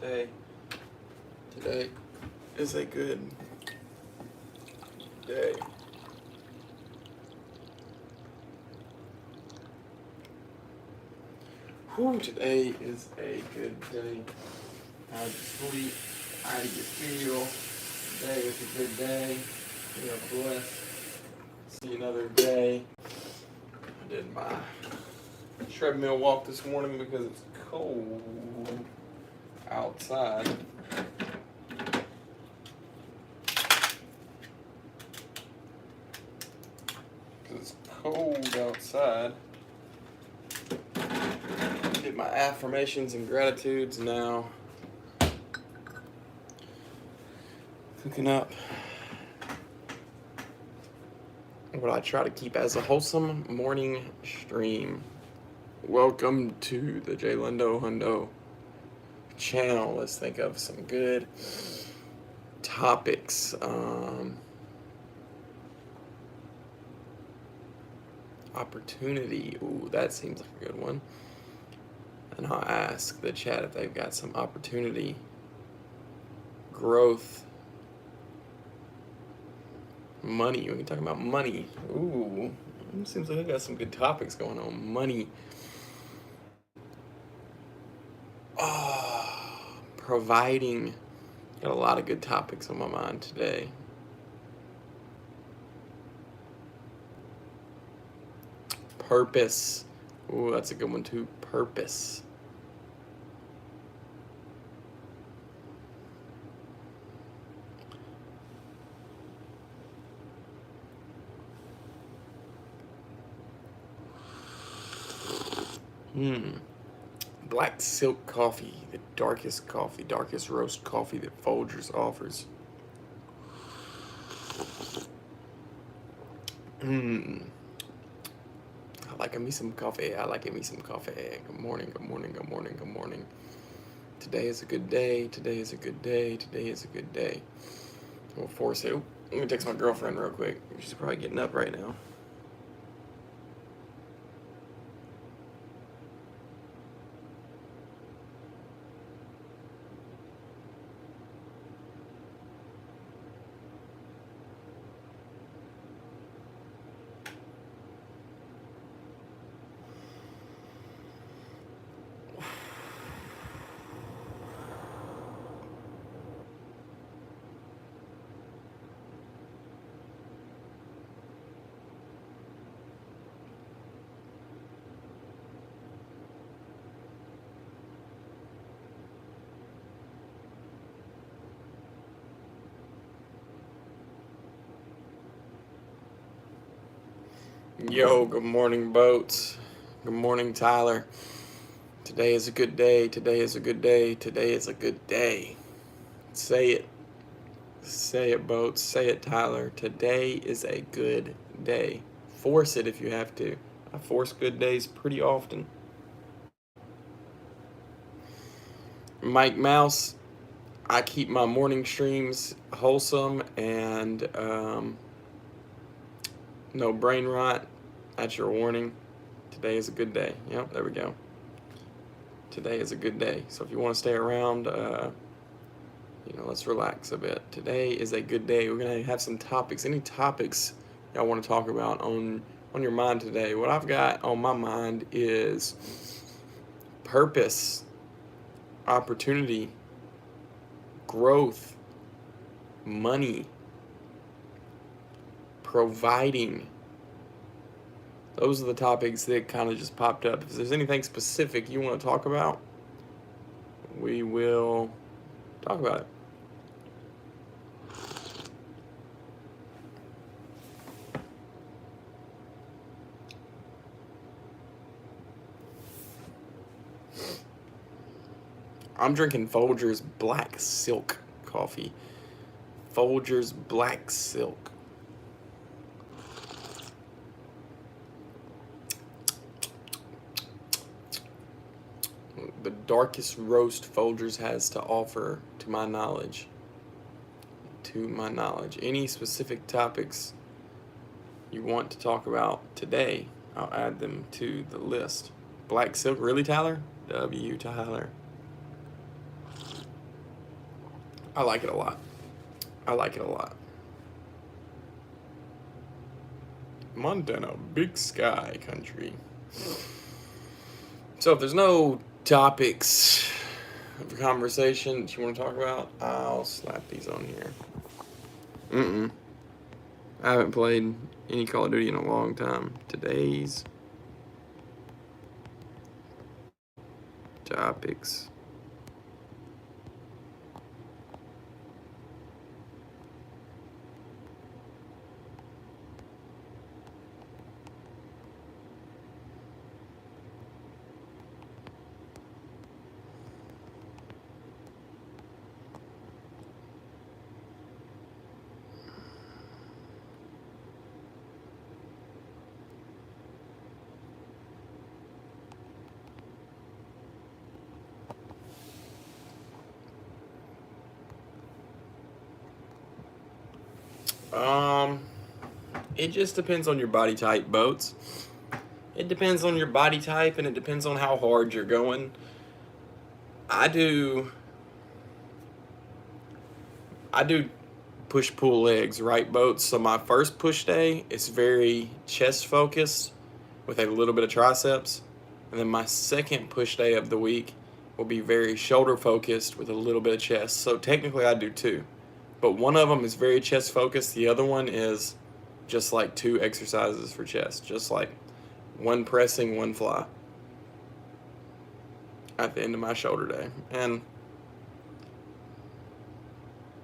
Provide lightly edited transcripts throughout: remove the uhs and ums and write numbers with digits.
day. Today is a good day. Whew, today is a good day. I had to sleep. I had to get feel. Today is a good day. We are blessed. See another day. I did my treadmill walk this morning because it's cold outside. Because it's cold outside. Did my affirmations and gratitudes now. Cooking up what I try to keep as a wholesome morning stream. Welcome to the J Lindo Hundo channel. Let's think of some good topics. Opportunity. Ooh, that seems like a good one. And I'll ask the chat if they've got some opportunity. Growth. Money. We can talk about money. Ooh, it seems like I got some good topics going on. Money. Providing. Got a lot of good topics on my mind today. Purpose. Ooh, that's a good one too. Purpose. Black silk coffee, the darkest roast coffee that Folgers offers. I like me some coffee. Good morning. Today is a good day. We'll force it. Ooh, let me text my girlfriend real quick. She's probably getting up right now. Yo, good morning, boats. Good morning, Tyler. Today is a good day. Today is a good day. Say it. Say it, boats. Say it, Tyler. Today is a good day. Force it if you have to. I force good days pretty often. Mike Mouse, I keep my morning streams wholesome and no brain rot. That's your warning. Today is a good day. Yep, there we go. Today is a good day. So if you want to stay around, let's relax a bit. Today is a good day. We're going to have some topics. Any topics y'all want to talk about on your mind today? What I've got on my mind is purpose, opportunity, growth, money, providing. Those are the topics that kind of just popped up. If there's anything specific you want to talk about, we will talk about it. I'm drinking Folgers Black Silk coffee. Folgers Black Silk. The darkest roast Folgers has to offer, to my knowledge. Any specific topics you want to talk about today, I'll add them to the list. Black Silk, really, Tyler? W, Tyler. I like it a lot. I like it a lot. Montana, big sky country. So if there's no topics of conversation that you want to talk about, I'll slap these on here. I haven't played any Call of Duty in a long time. Today's topics. It just depends on your body type, Boats. It depends on your body type, and it depends on how hard you're going. I do push-pull legs, right, Boats? So my first push day is very chest focused with a little bit of triceps. And then my second push day of the week will be very shoulder focused with a little bit of chest. So technically I do two. But one of them is very chest focused. The other one is just like two exercises for chest. Just like one pressing, one fly at the end of my shoulder day. And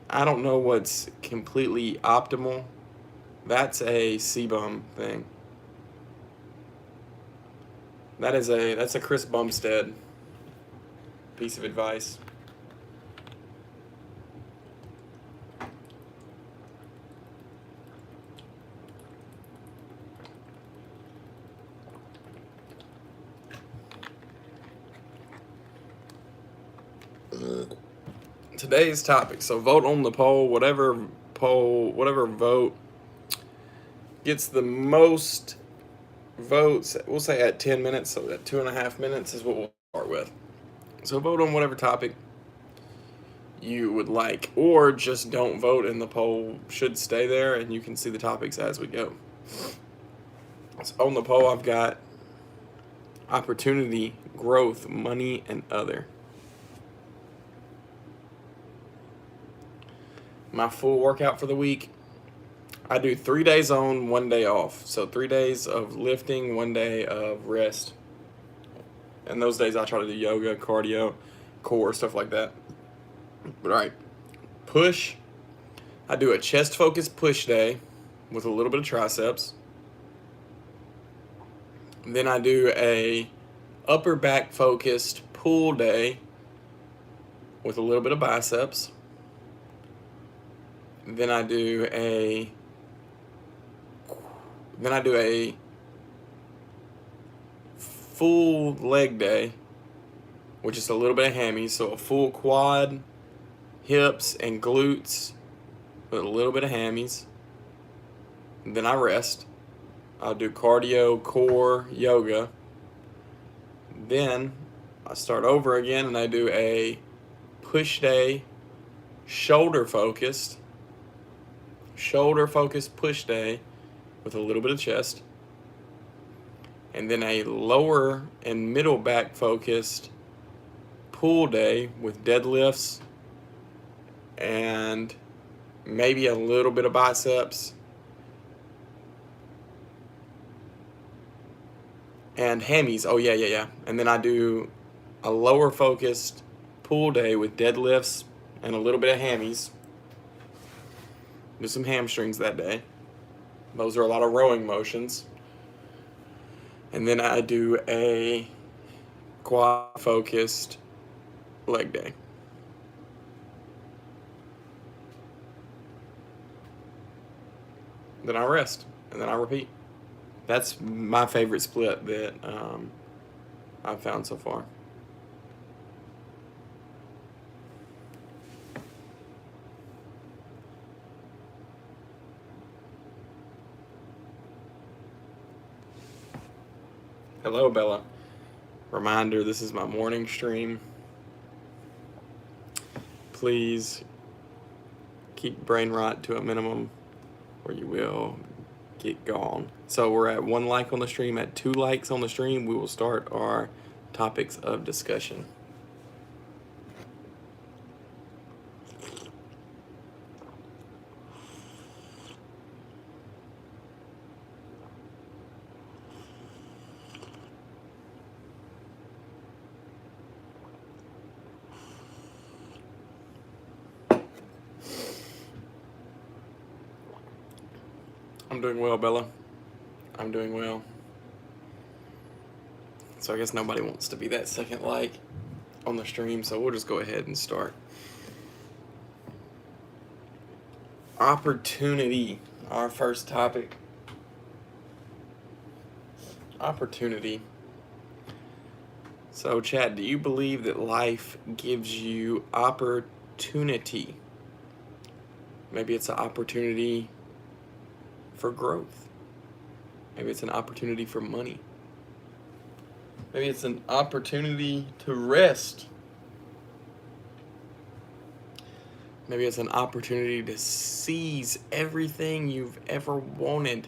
I don't know what's completely optimal. That's a C-Bum thing. That's a Chris Bumstead piece of advice. Today's topic. So vote on the poll. Whatever vote gets the most votes, we'll say at 10 minutes, so at 2.5 minutes is what we'll start with. So vote on whatever topic you would like, or just don't vote and the poll should stay there and you can see the topics as we go. So on the poll, I've got opportunity, growth, money, and other. My full workout for the week, I do 3 days on, 1 day off. So 3 days of lifting, 1 day of rest. And those days I try to do yoga, cardio, core, stuff like that. But all right, push. I do a chest focused push day with a little bit of triceps. Then I do a upper back focused pull day with a little bit of biceps. Then I do a full leg day, which is a little bit of hammies, so a full quad, hips, and glutes with a little bit of hammies. Then I rest. I'll do cardio, core, yoga. Then I start over again and I do a push day, shoulder focused push day with a little bit of chest. And then a lower and middle back focused pull day with deadlifts and maybe a little bit of biceps and hammies. Oh yeah. And then I do a lower focused pull day with deadlifts and a little bit of hammies. Do some hamstrings that day. Those are a lot of rowing motions. And then I do a quad focused leg day. Then I rest and then I repeat. That's my favorite split that I've found so far. Hello, Bella. Reminder, this is my morning stream. Please keep brain rot to a minimum, or you will get gone. So we're at 1 like on the stream. At 2 likes on the stream, we will start our topics of discussion. I'm doing well, Bella. I'm doing well. So I guess nobody wants to be that second like on the stream, so we'll just go ahead and start. Opportunity, our first topic. Opportunity. So, Chad, do you believe that life gives you opportunity? Maybe it's an opportunity for growth. Maybe it's an opportunity for money. Maybe it's an opportunity to rest. Maybe it's an opportunity to seize everything you've ever wanted.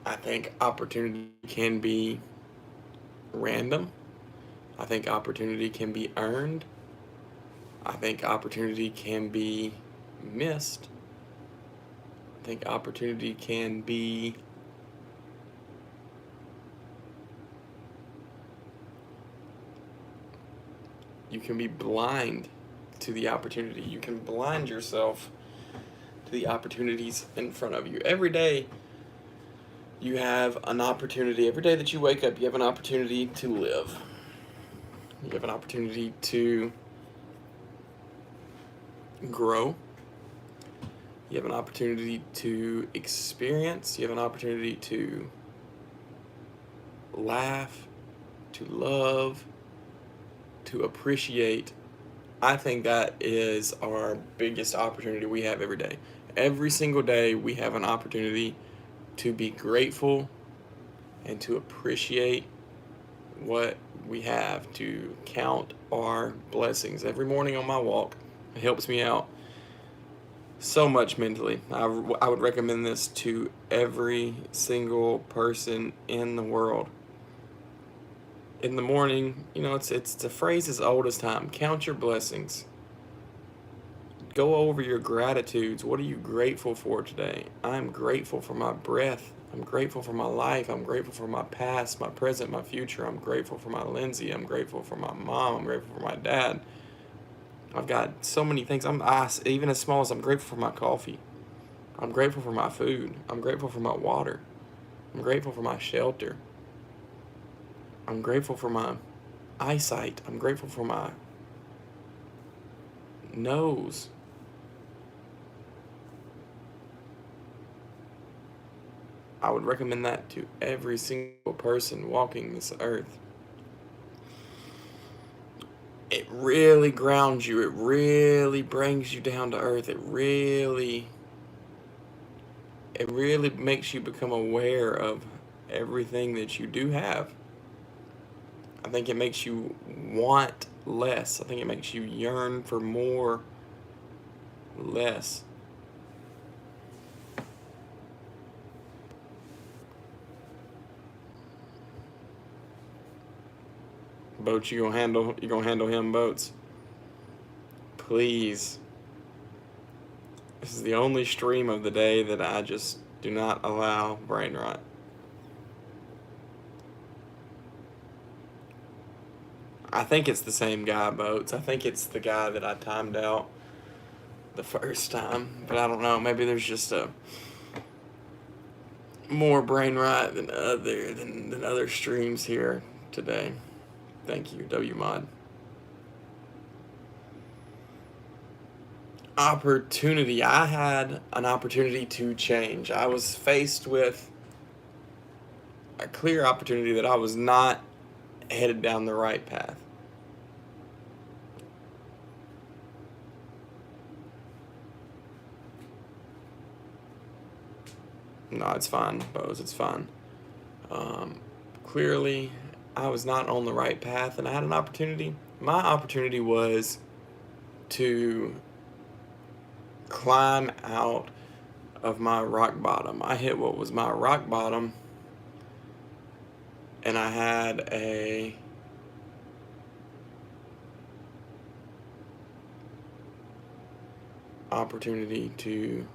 I think opportunity can be random. I think opportunity can be earned. I think opportunity can be missed. I think opportunity can be you can be blind to the opportunity. You can blind yourself to the opportunities in front of you. Every day you have an opportunity. Every day that you wake up, you have an opportunity to live. You have an opportunity to grow. You have an opportunity to experience. You have an opportunity to laugh, to love, to appreciate. I think that is our biggest opportunity we have every day. Every single day we have an opportunity to be grateful and to appreciate what we have, to count our blessings. Every morning on my walk, it helps me out so much mentally. I would recommend this to every single person in the world. In the morning, it's a phrase as old as time. Count your blessings. Go over your gratitudes. What are you grateful for today? I'm grateful for my breath. I'm grateful for my life. I'm grateful for my past, my present, my future. I'm grateful for my Lindsay. I'm grateful for my mom. I'm grateful for my dad. I've got so many things. Even as small as I'm grateful for my coffee. I'm grateful for my food. I'm grateful for my water. I'm grateful for my shelter. I'm grateful for my eyesight. I'm grateful for my nose. I would recommend that to every single person walking this earth. It really grounds you. It really brings you down to earth. It really makes you become aware of everything that you do have. I think it makes you want less. I think it makes you yearn for more, less. Boats, you gonna handle him, Boats. Please. This is the only stream of the day that I just do not allow brain rot. I think it's the same guy, Boats. I think it's the guy that I timed out the first time, but I don't know. Maybe there's just a more brain rot than other streams here today. Thank you, WMod. Opportunity. I had an opportunity to change. I was faced with a clear opportunity that I was not headed down the right path. No, it's fine, Bose. It's fine. Clearly, I was not on the right path, and I had an opportunity My opportunity was to climb out of my rock bottom. I hit what was my rock bottom, and I had a opportunity to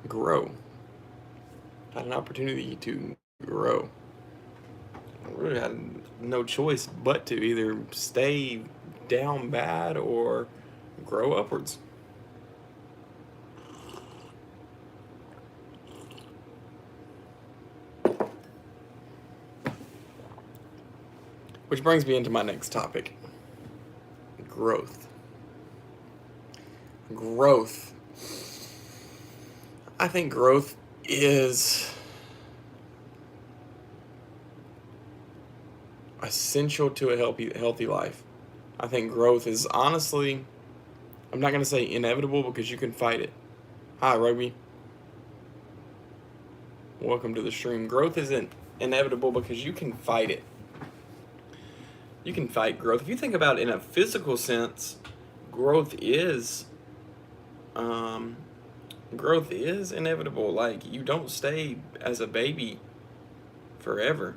grow. I had an opportunity to grow. I really had no choice but to either stay down bad or grow upwards. Which brings me into my next topic: growth. Growth. I think growth is essential to a healthy life. I think growth is honestly, I'm not going to say inevitable because you can fight it. Hi, Rugby. Welcome to the stream. Growth isn't inevitable because you can fight it. You can fight growth. If you think about it in a physical sense, growth is inevitable. Like, you don't stay as a baby forever.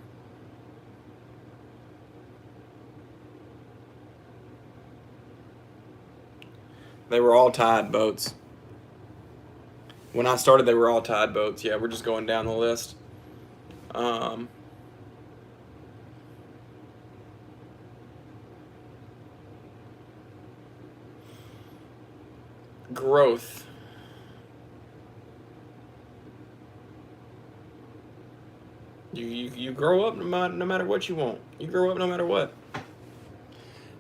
They were all tide boats. When I started, they were all tide boats. Yeah, we're just going down the list. Growth. You grow up no matter what you want. You grow up no matter what.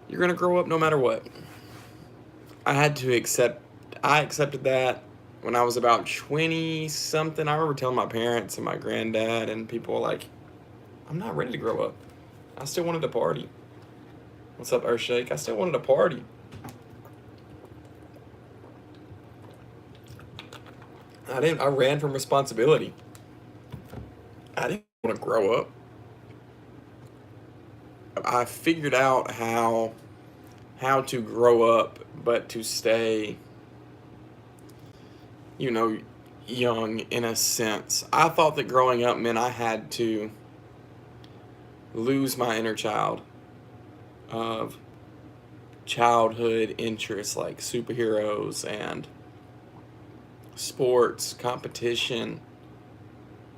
You're going to grow up no matter what. I accepted that when I was about 20 something. I remember telling my parents and my granddad and people were like, I'm not ready to grow up. I still wanted to party. What's up, Earthshake? I still wanted to party. I ran from responsibility. I didn't want to grow up. I figured out how to grow up, but to stay, young in a sense. I thought that growing up meant I had to lose my inner child of childhood interests like superheroes and sports, competition,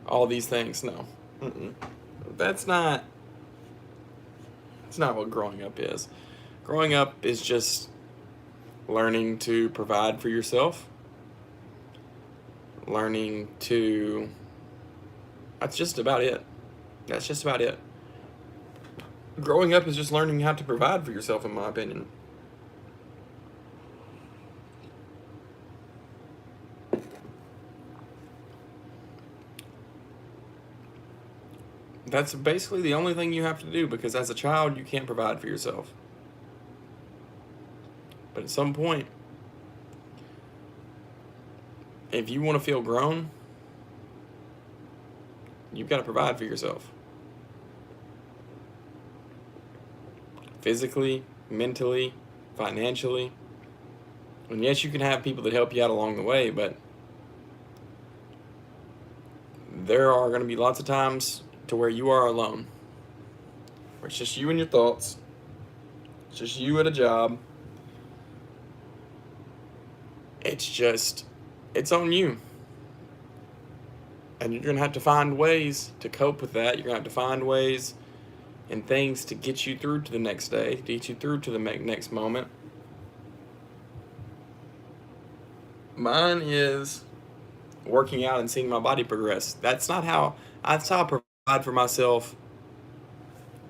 all these things. No. That's not what growing up is. Growing up is just learning to provide for yourself. That's just about it. Growing up is just learning how to provide for yourself, in my opinion. That's basically the only thing you have to do, because as a child, you can't provide for yourself. But at some point, if you want to feel grown, you've got to provide for yourself. Physically, mentally, financially. And yes, you can have people that help you out along the way, but there are going to be lots of times to where you are alone. Where it's just you and your thoughts. It's just you at a job. It's on you. And you're going to have to find ways to cope with that. You're going to have to find ways and things to get you through to the next day, to get you through to the next moment. Mine is working out and seeing my body progress. That's how I provide for myself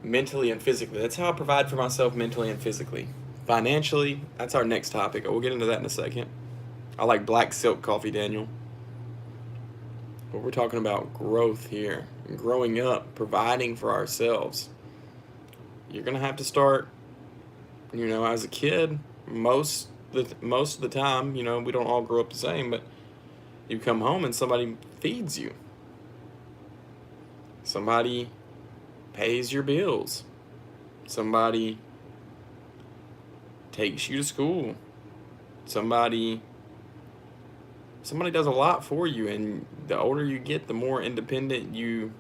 mentally and physically. That's how I provide for myself mentally and physically. Financially, that's our next topic. We'll get into that in a second. I like black silk coffee, Daniel. But we're talking about growth here. Growing up, providing for ourselves. You're going to have to start, as a kid, most of the time, we don't all grow up the same, but you come home and somebody feeds you. Somebody pays your bills. Somebody takes you to school. Somebody does a lot for you, and the older you get, the more independent you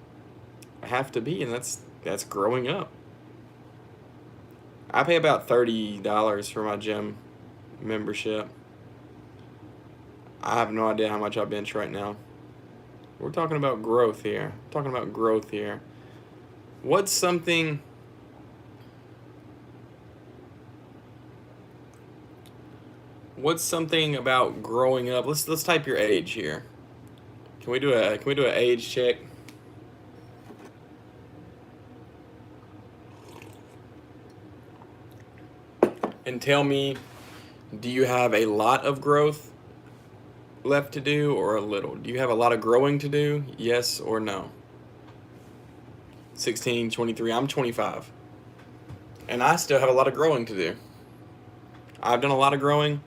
have to be, and that's growing up. I pay about $30 for my gym membership. I have no idea how much I bench right now. We're talking about growth here. What's something about growing up? Let's type your age here. Can we do an age check? And tell me, do you have a lot of growth left to do or a little? Do you have a lot of growing to do? Yes or no? 16, 23, I'm 25. And I still have a lot of growing to do. I've done a lot of growing,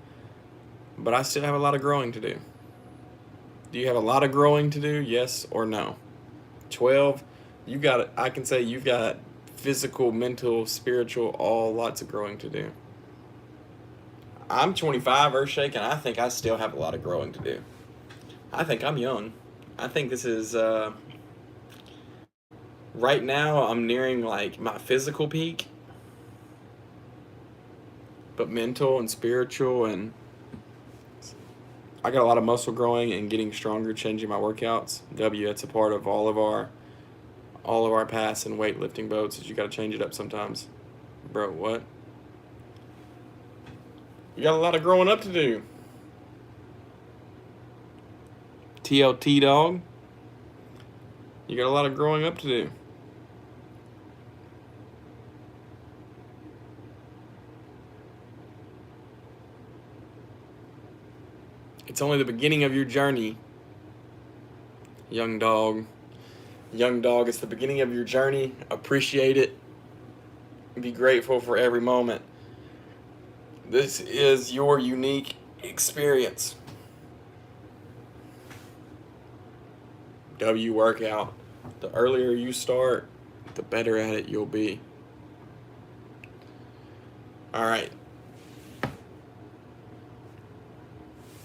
but I still have a lot of growing to do. Do you have a lot of growing to do? Yes or no? 12, I can say you've got physical, mental, spiritual, all lots of growing to do. I'm 25, Earthshake, and I think I still have a lot of growing to do. I think I'm young. I think this is, right now I'm nearing like my physical peak, but mental and spiritual, and I got a lot of muscle growing and getting stronger, changing my workouts. That's a part of all of our paths and weightlifting boats is you got to change it up sometimes. Bro, what? You got a lot of growing up to do. TLT dog. You got a lot of growing up to do. It's only the beginning of your journey, young dog. Young dog, it's the beginning of your journey. Appreciate it. Be grateful for every moment. This is your unique experience. W workout. The earlier you start, the better at it you'll be. All right.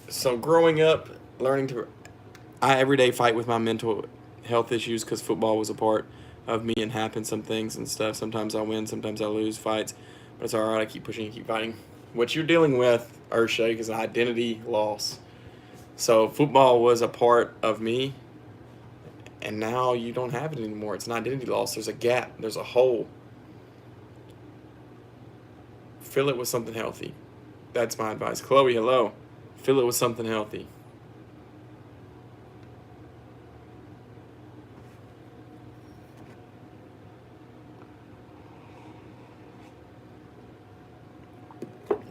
So growing up, I every day fight with my mental health issues because football was a part of me and happened some things and stuff. Sometimes I win, sometimes I lose fights, but it's all right. I keep pushing and keep fighting. What you're dealing with, Earthshake, is an identity loss. So football was a part of me, and now you don't have it anymore. It's an identity loss. There's a gap. There's a hole. Fill it with something healthy. That's my advice. Chloe, hello. Fill it with something healthy.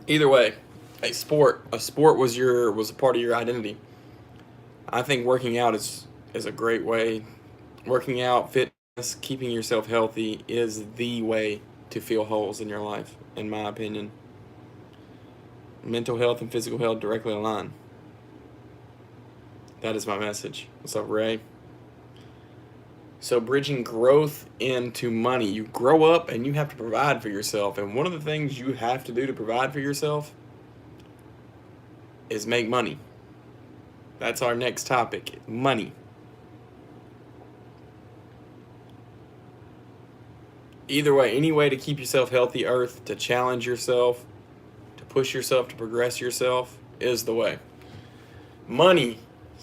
Either way, a sport was a part of your identity. I think working out is a great way. Working out, fitness, keeping yourself healthy is the way to fill holes in your life, in my opinion. Mental health and physical health directly align. That is my message. What's up, Ray? So bridging growth into money. You grow up and you have to provide for yourself. And one of the things you have to do to provide for yourself is make money. That's our next topic, money. Either way, any way to keep yourself healthy, Earth, to challenge yourself, to push yourself, to progress yourself is the way. Money.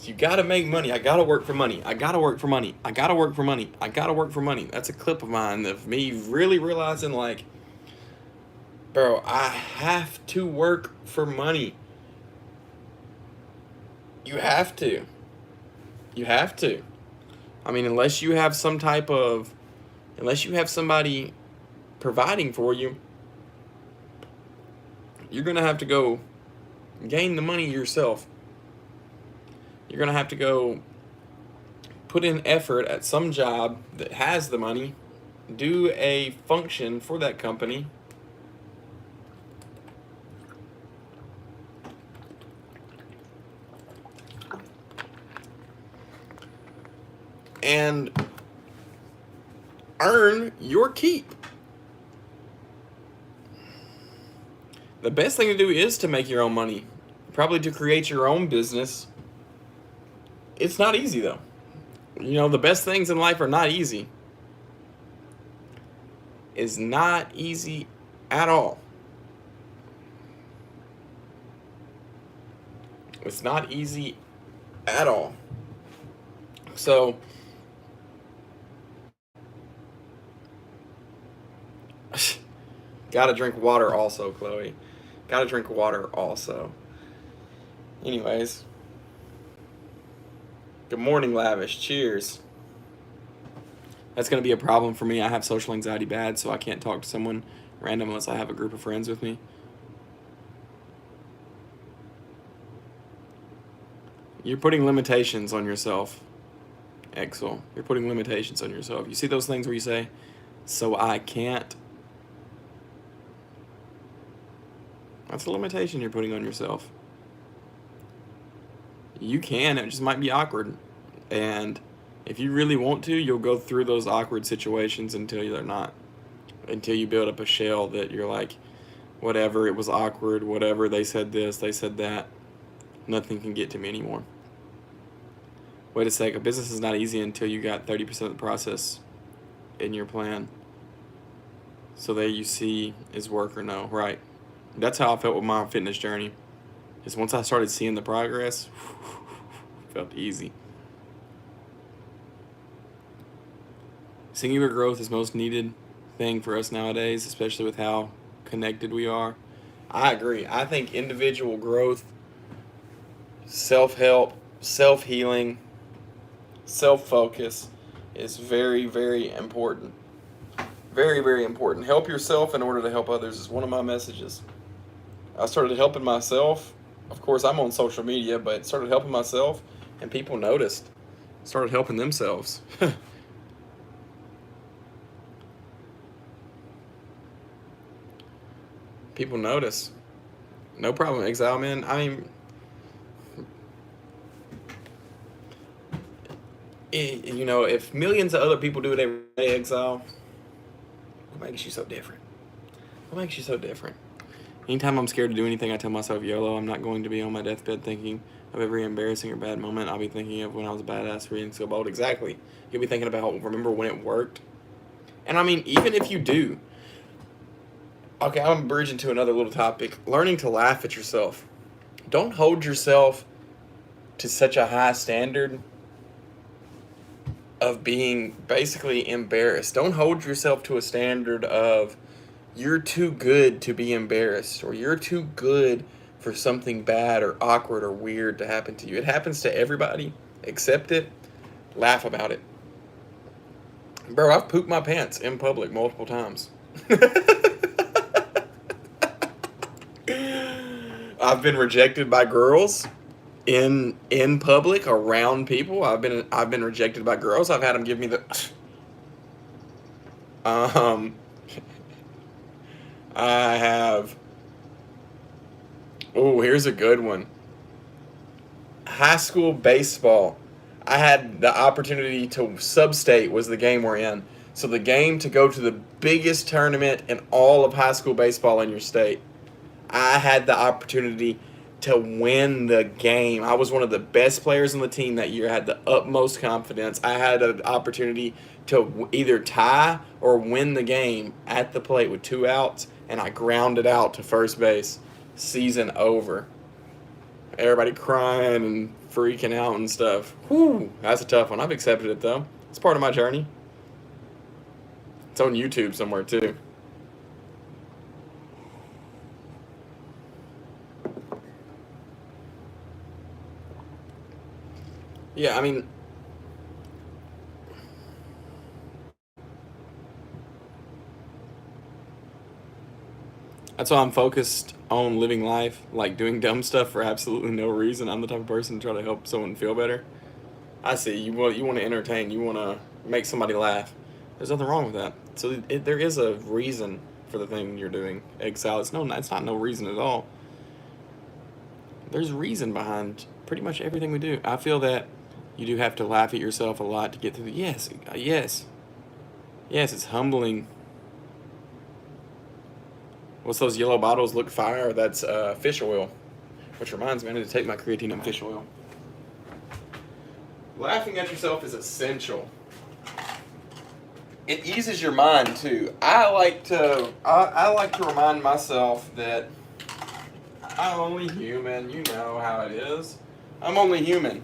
You gotta make money. I gotta work for money. I gotta work for money. I gotta work for money. I gotta work for money. That's a clip of mine of me really realizing, like, bro, I have to work for money. You have to. You have to. I mean, unless you have somebody providing for you, you're gonna have to go gain the money yourself. You're going to have to go put in effort at some job that has the money, do a function for that company, and earn your keep. The best thing to do is to make your own money, probably to create your own business. It's not easy though. The best things in life are not easy. It's not easy at all. It's not easy at all. So, gotta drink water also, Chloe. Gotta drink water also. Anyways, good morning, Lavish. Cheers. That's gonna be a problem for me. I have social anxiety bad, so I can't talk to someone random unless I have a group of friends with me. You're putting limitations on yourself, Exel. You're putting limitations on yourself. You see those things where you say, so I can't? That's a limitation you're putting on yourself. You can, it just might be awkward. And if you really want to, you'll go through those awkward situations until you're not. Until you build up a shell that you're like, whatever, it was awkward, whatever, they said this, they said that. Nothing can get to me anymore. Wait a sec, a business is not easy until you got 30% of the process in your plan. So there you see is work or no, right? That's how I felt with my fitness journey. Is once I started seeing the progress, felt easy. Singular growth is most needed thing for us nowadays, especially with how connected we are. I agree. I think individual growth, self-help, self-healing, self-focus is very, very important. Very, very important. Help yourself in order to help others is one of my messages. I started helping myself. Of course, I'm on social media, but started helping myself, and people noticed. Started helping themselves. People notice. No problem, Exile, man. I mean, if millions of other people do it every day, Exile, what makes you so different? What makes you so different? Anytime I'm scared to do anything, I tell myself, YOLO, I'm not going to be on my deathbed thinking of every embarrassing or bad moment. I'll be thinking of when I was a badass for being so bold. Exactly. You'll be thinking about, remember when it worked? And I mean, even if you do, okay, I'm bridging to another little topic. Learning to laugh at yourself. Don't hold yourself to such a high standard of being basically embarrassed. Don't hold yourself to a standard of you're too good to be embarrassed, or you're too good for something bad or awkward or weird to happen to you. It happens to everybody. Accept it. Laugh about it. Bro, I've pooped my pants in public multiple times. I've been rejected by girls in public around people. I've been rejected by girls. I've had them give me the I have. Oh, here's a good one. High school baseball. I had the opportunity to sub-state was the game we're in. So the game to go to the biggest tournament in all of high school baseball in your state. I had the opportunity to win the game. I was one of the best players on the team that year. I had the utmost confidence. I had an opportunity to either tie or win the game at the plate with 2 outs, and I grounded out to first base. Season over. Everybody crying and freaking out and stuff. Whew, that's a tough one. I've accepted it, though. It's part of my journey. It's on YouTube somewhere, too. Yeah, I mean, that's why I'm focused on living life, like doing dumb stuff for absolutely no reason. I'm the type of person to try to help someone feel better. I see. You want to entertain. You want to make somebody laugh. There's nothing wrong with that. So there is a reason for the thing you're doing. Exile. It's not no reason at all. There's reason behind pretty much everything we do. I feel that you do have to laugh at yourself a lot to get through. Yes. It's humbling. What's those yellow bottles look fire? That's fish oil. Which reminds me, I need to take my creatine and fish oil. Laughing at yourself is essential. It eases your mind too. I like to remind myself that I'm only human. You know how it is. I'm only human.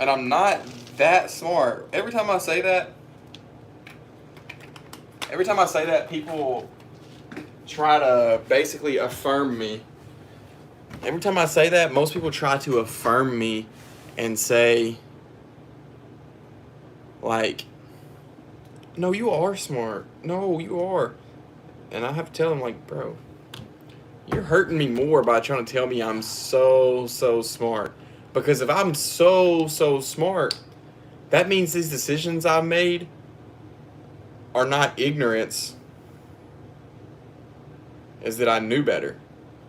And I'm not that smart. Every time I say that, people try to basically affirm me. Every time I say that, most people try to affirm me and say, like, no, you are smart. No, you are. And I have to tell them, like, bro, you're hurting me more by trying to tell me I'm so smart. Because if I'm so smart, that means these decisions I made are not ignorance. Is that I knew better.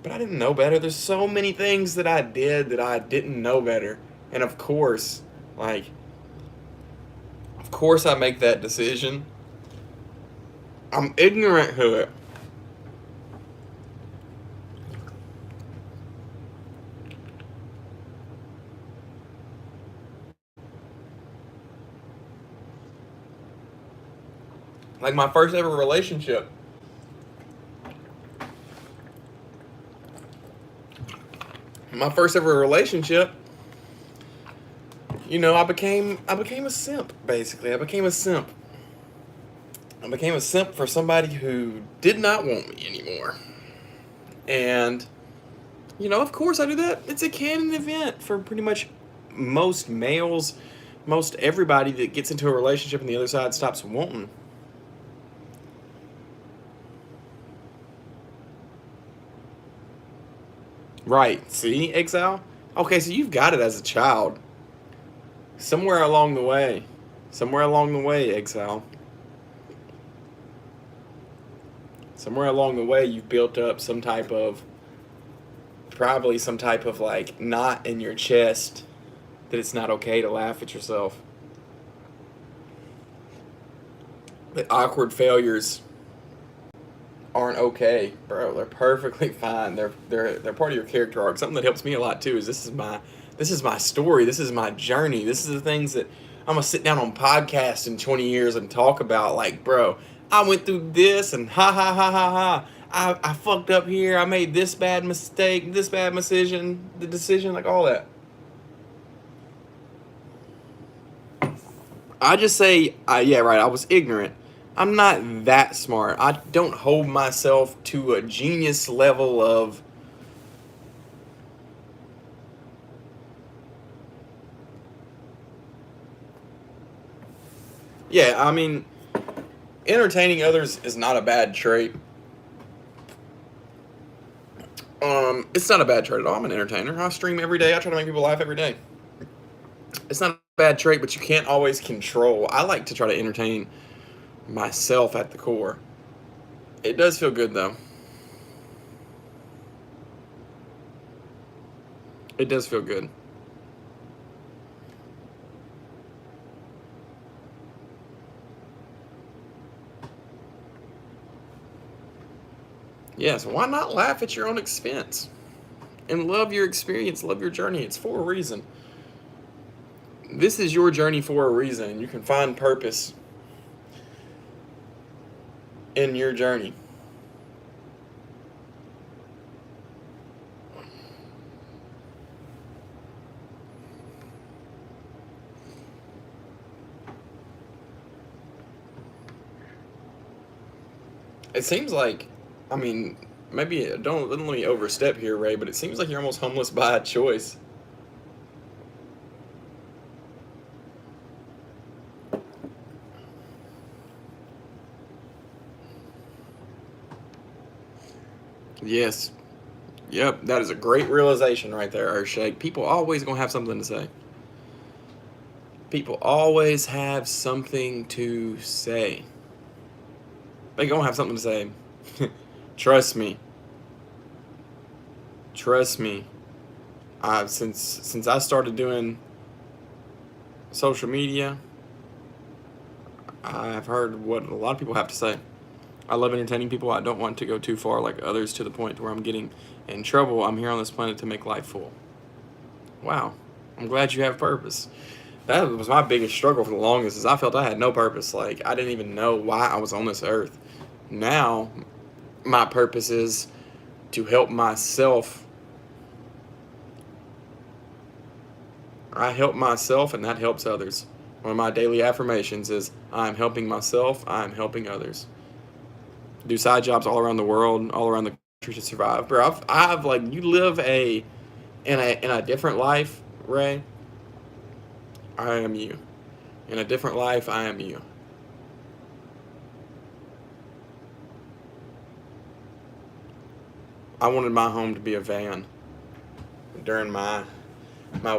But I didn't know better. There's so many things that I did that I didn't know better. And of course, I make that decision. I'm ignorant to it. Like my first ever relationship. You know, I became a simp, basically. I became a simp for somebody who did not want me anymore. And, you know, of course I do that. It's a canon event for pretty much most males, most everybody that gets into a relationship and the other side stops wanting. Right. See, Exile? Okay, so you've got it as a child. Somewhere along the way, Exile. Somewhere along the way, you've built up probably some type of like knot in your chest that it's not okay to laugh at yourself. The awkward failures aren't okay, bro. They're perfectly fine. They're part of your character arc. Something that helps me a lot too is this is my story. This is my journey. This is the things that I'm gonna sit down on podcasts in 20 years and talk about. Like, bro, I went through this and ha ha ha ha ha. I fucked up here. I made this bad mistake, this bad decision, like all that. I just say, yeah, right. I was ignorant. I'm not that smart. I don't hold myself to a genius level of. Yeah, I mean, entertaining others is not a bad trait. It's not a bad trait at all. I'm an entertainer. I stream every day. I try to make people laugh every day. It's not a bad trait, but you can't always control. I like to try to entertain myself at the core. It does feel good though. It does feel good. Yes, why not laugh at your own expense? And love your experience, love your journey. It's for a reason. This is your journey for a reason. You can find purpose in your journey. It seems like, I mean, maybe don't let me overstep here, Ray, but it seems like you're almost homeless by choice. Yes. Yep, that is a great realization right there, Earthshake. People always gonna have something to say. People always have something to say. They gonna have something to say. Trust me. Trust me. Since I started doing social media, I've heard what a lot of people have to say. I love entertaining people. I don't want to go too far like others to the point where I'm getting in trouble. I'm here on this planet to make life full. Wow. I'm glad you have purpose. That was my biggest struggle for the longest is I felt I had no purpose. Like I didn't even know why I was on this earth. Now my purpose is to help myself. I help myself and that helps others. One of my daily affirmations is I'm helping myself, I'm helping others. Do side jobs all around the world, all around the country to survive. Bro, I've like you live in a different life, Ray. I am you. In a different life, I am you. I wanted my home to be a van during my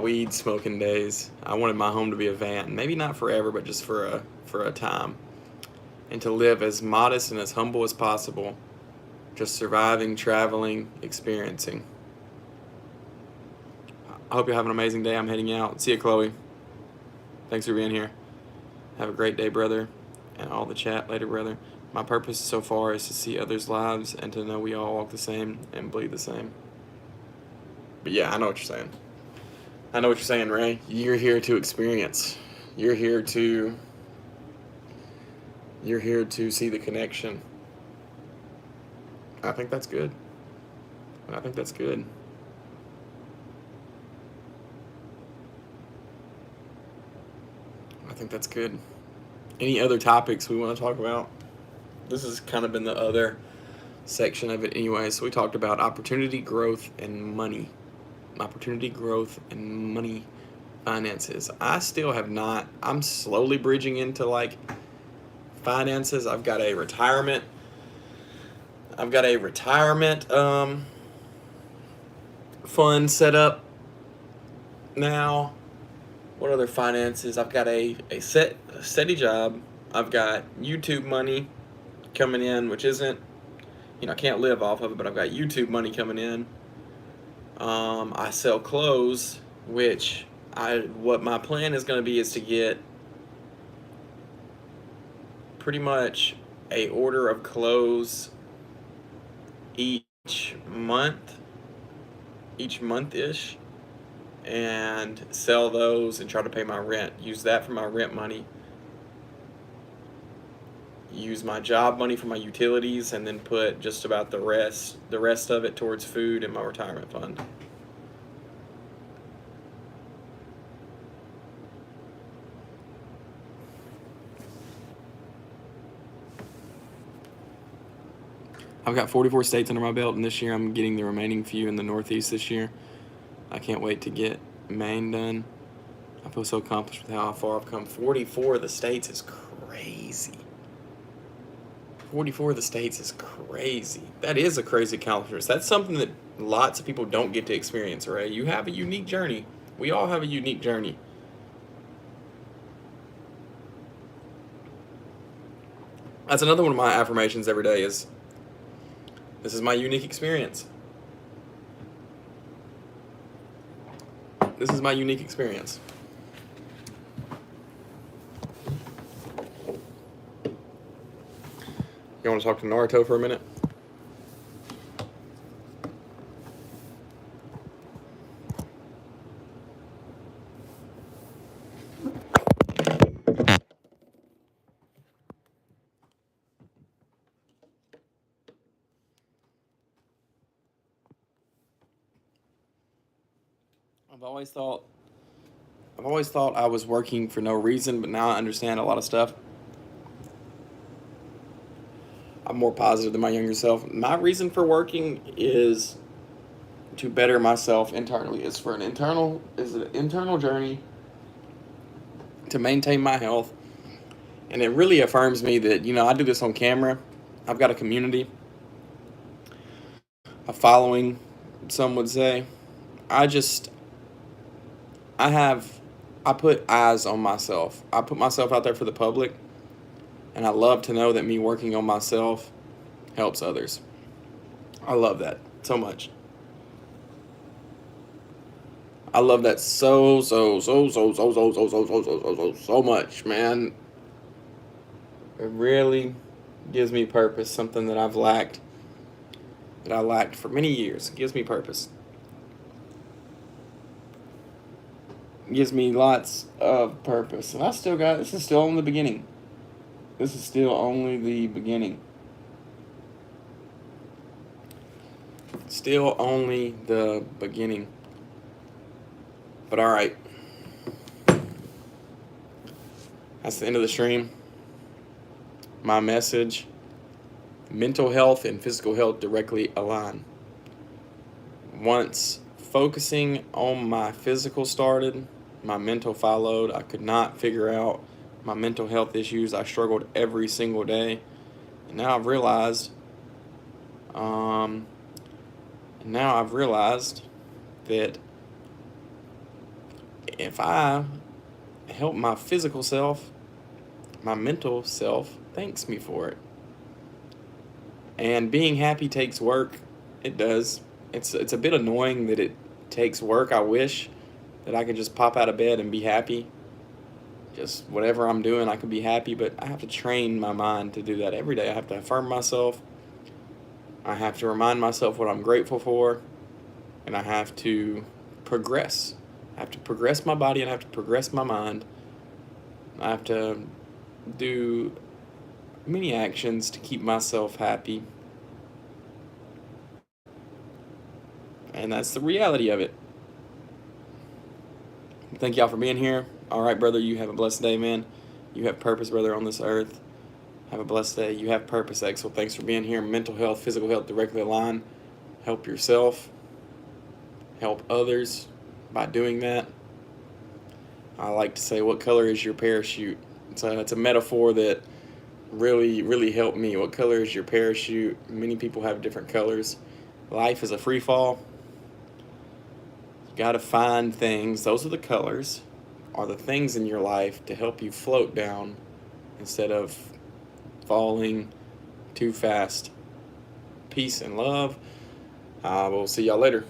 weed smoking days. I wanted my home to be a van. Maybe not forever, but just for a time. And to live as modest and as humble as possible. Just surviving, traveling, experiencing. I hope you have an amazing day. I'm heading out. See you, Chloe. Thanks for being here. Have a great day, brother. And all the chat later, brother. My purpose so far is to see others' lives and to know we all walk the same and bleed the same. But yeah, I know what you're saying. I know what you're saying, Ray. You're here to experience. You're here to see the connection. I think that's good. I think that's good. I think that's good. Any other topics we want to talk about? This has kind of been the other section of it anyway. So we talked about opportunity, growth, and money. Opportunity, growth, and money, finances. I still have not. I'm slowly bridging into like finances. I've got a retirement. Fund set up now. What other finances? I've got a steady job. I've got YouTube money coming in, which isn't, I can't live off of it, but I've got YouTube money coming in. I sell clothes, which what my plan is going to be is to get pretty much a order of clothes each month-ish, and sell those and try to pay my rent. Use that for my rent money. Use my job money for my utilities, and then put just about the rest of it towards food and my retirement fund. I've got 44 states under my belt, and this year I'm getting the remaining few in the Northeast this year. I can't wait to get Maine done. I feel so accomplished with how far I've come. 44 of the states is crazy. 44 of the states is crazy. That is a crazy accomplishment. That's something that lots of people don't get to experience, right? You have a unique journey. We all have a unique journey. That's another one of my affirmations every day is, this is my unique experience. This is my unique experience. You want to talk to Naruto for a minute? I've always thought I was working for no reason, but now I understand a lot of stuff. I'm more positive than my younger self. My reason for working is to better myself internally. It's an internal journey to maintain my health. And it really affirms me that, I do this on camera. I've got a community, a following, some would say. I put eyes on myself. I put myself out there for the public, and I love to know that me working on myself helps others. I love that so much. I love that so much, man. It really gives me purpose, something that I've lacked, that I lacked for many years. It gives me purpose. It gives me lots of purpose. And I still got, this is still only the beginning. This is still only the beginning. Still only the beginning. But all right. That's the end of the stream. My message: mental health and physical health directly align. Once focusing on my physical started, my mental followed. I could not figure out my mental health issues. I struggled every single day. And now I've realized, that if I help my physical self, my mental self thanks me for it. And being happy takes work. It does. It's a bit annoying that it takes work. I wish that I could just pop out of bed and be happy. Just whatever I'm doing, I could be happy, but I have to train my mind to do that every day. I have to affirm myself. I have to remind myself what I'm grateful for, and I have to progress. I have to progress my body, and I have to progress my mind. I have to do many actions to keep myself happy. And that's the reality of it. Thank y'all for being here. All right, brother, you have a blessed day, man. You have purpose, brother, on this earth. Have a blessed day. You have purpose, Axel. Thanks for being here. Mental health, physical health directly align. Help yourself. Help others by doing that. I like to say, what color is your parachute? It's a metaphor that really helped me. What color is your parachute? Many people have different colors. Life is a free fall. You got to find things. Those are the colors. Are the things in your life to help you float down instead of falling too fast. Peace and love. We'll see y'all later.